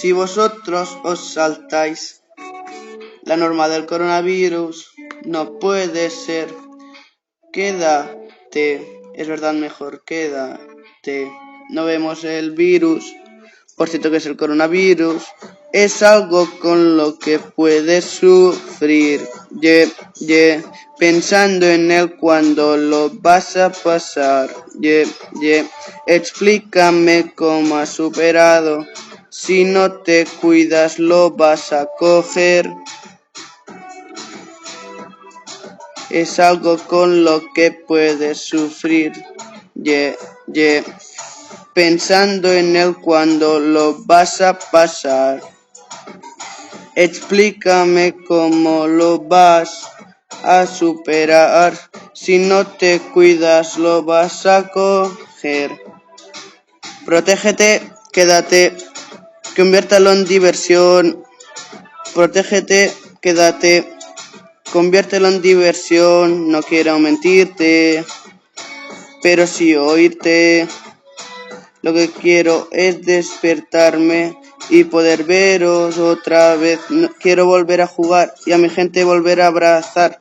Si vosotros os saltáis la norma del coronavirus, no puede ser. Quédate, es verdad, mejor quédate. No vemos el virus, por cierto que es el coronavirus. Es algo con lo que puedes sufrir. Pensando en él cuando lo vas a pasar. Explícame cómo has superado. Si no te cuidas lo vas a coger. Es algo con lo que puedes sufrir. Pensando en él cuando lo vas a pasar. Explícame cómo lo vas a superar. Si no te cuidas lo vas a coger. Protégete, quédate, conviértelo en diversión. Protégete, quédate, conviértelo en diversión. No quiero mentirte, pero sí oírte. Lo que quiero es despertarme y poder veros otra vez. Quiero volver a jugar y a mi gente volver a abrazar.